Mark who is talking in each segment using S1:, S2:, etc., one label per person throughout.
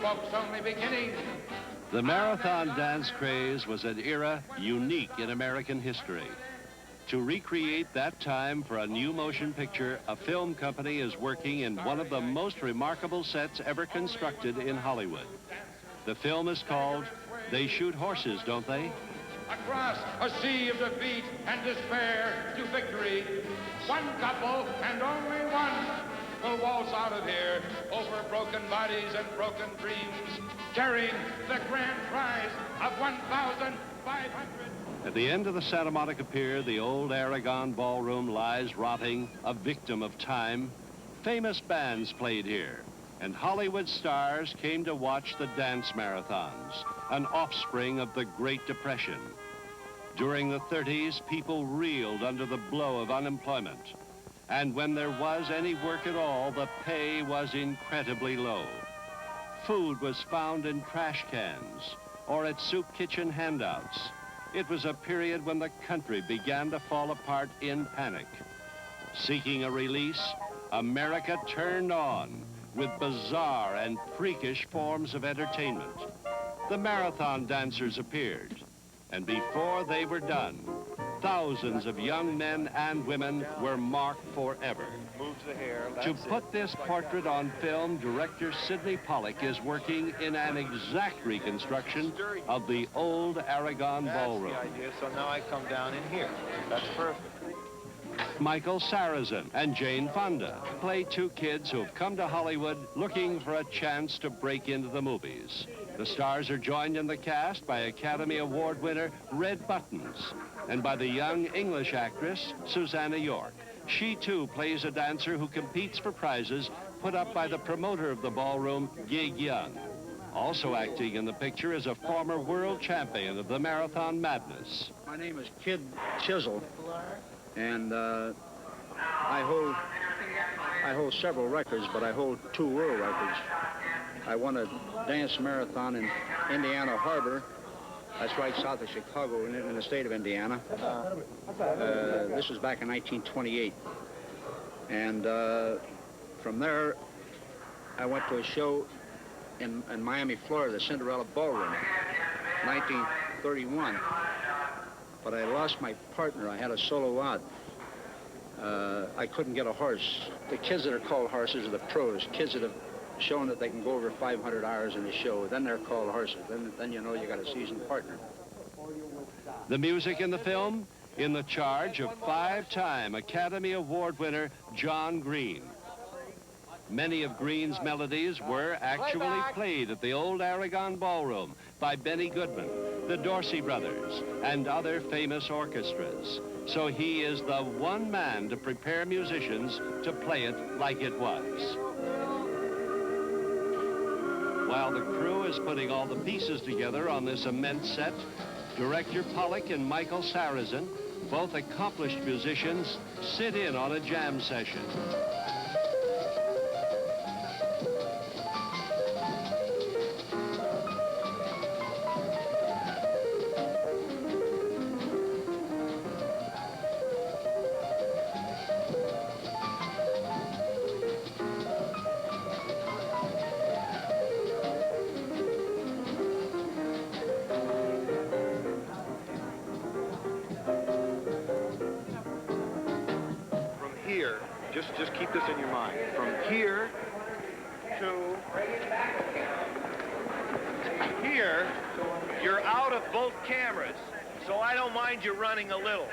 S1: folks only beginning.
S2: The marathon dance craze was an era unique in American history. To recreate that time for a new motion picture, a film company is working in one of the most remarkable sets ever constructed in Hollywood. The film is called They Shoot Horses, Don't They?
S1: Across a sea of defeat and despair to victory, one couple and only one will waltz out of here over broken bodies and broken dreams, carrying the grand prize of 1,500.
S2: At the end of the Santa Monica Pier, the old Aragon Ballroom lies rotting, a victim of time. Famous bands played here, and Hollywood stars came to watch the dance marathons, an offspring of the Great Depression. During the 30s, people reeled under the blow of unemployment. And when there was any work at all, the pay was incredibly low. Food was found in trash cans or at soup kitchen handouts. It was a period when the country began to fall apart in panic. Seeking a release, America turned on with bizarre and freakish forms of entertainment. The marathon dancers appeared, and before they were done, thousands of young men and women were marked forever. To put this portrait on film, director Sidney Pollack is working in an exact reconstruction of the old Aragon Ballroom.
S3: That's the idea, so now I come down in here. That's perfect.
S2: Michael Sarrazin and Jane Fonda play two kids who have come to Hollywood looking for a chance to break into the movies. The stars are joined in the cast by Academy Award winner Red Buttons and by the young English actress Susannah York. She too plays a dancer who competes for prizes put up by the promoter of the ballroom, Gig Young. Also acting in the picture is a former world champion of the Marathon Madness.
S4: My name is Kid Chisel, and I hold several records, but I hold 2 world records. I won a dance marathon in Indiana Harbor. That's right south of Chicago in the state of Indiana. This was back in 1928. And from there, I went to a show in Miami, Florida, the Cinderella Ballroom, 1931. But I lost my partner. I had a solo out. I couldn't get a horse. The kids that are called horses are the pros, kids that have shown that they can go over 500 hours in a show. Then they're called horses. Then you know you got a seasoned partner.
S2: The music in the film, in the charge of 5-time Academy Award winner John Green. Many of Green's melodies were actually played at the old Aragon Ballroom by Benny Goodman, the Dorsey Brothers, and other famous orchestras. So he is the one man to prepare musicians to play it like it was. While the crew is putting all the pieces together on this immense set, director Pollack and Michael Sarrazin, both accomplished musicians, sit in on a jam session.
S3: Just keep this in your mind. From here to here, you're out of both cameras, so I don't mind you running a little.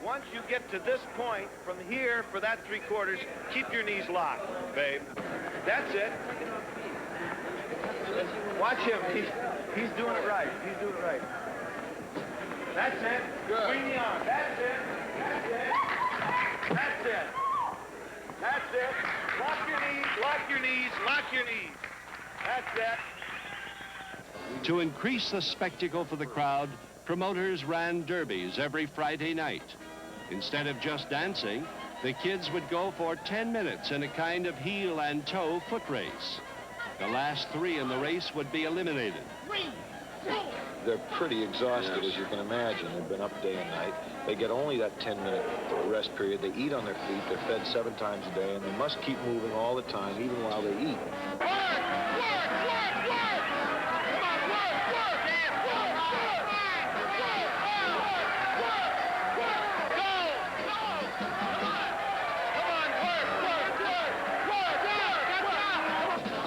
S3: Once you get to this point, from here for that 3/4, keep your knees locked, babe. That's it. Watch him. He's doing it right. He's doing it right. That's it. Good. Swing the arm. That's it. That's it. That's it. That's it. Lock your knees, lock your knees, lock your knees. That's it.
S2: To increase the spectacle for the crowd, promoters ran derbies every Friday night. Instead of just dancing, the kids would go for 10 minutes in a kind of heel and toe foot race. The last 3 in the race would be eliminated.
S5: 3, 2, they're pretty exhausted, as you can imagine. They've been up day and night. They get only that 10-minute rest period. They eat on their feet. They're fed 7 times a day, and they must keep moving all the time, even while they eat.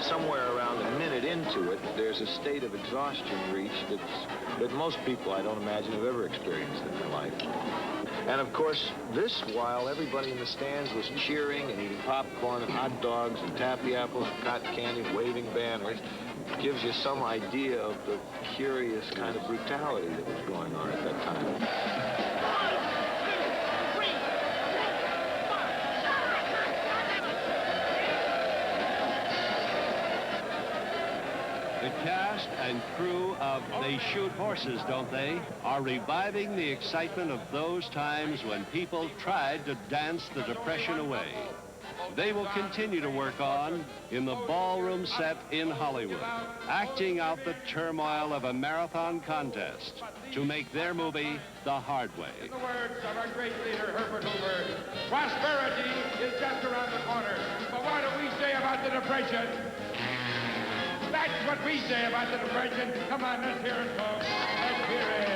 S5: Somewhere around a minute into it, there's a state of exhaustion reached that most people, I don't imagine, have ever experienced in their life. And of course, this while everybody in the stands was cheering and eating popcorn and hot dogs and taffy apples and cotton candy and waving banners, gives you some idea of the curious kind of brutality that was going on at that time.
S2: The cast and crew of They Shoot Horses, Don't They, are reviving the excitement of those times when people tried to dance the depression away. They will continue to work on in the ballroom set in Hollywood, acting out the turmoil of a marathon contest to make their movie the hard way.
S1: In the words of our great leader, Herbert Hoover, prosperity is just around the corner. But what do we say about the depression? That's what we say about the depression. Come on, let's hear it, folks. Let's hear it.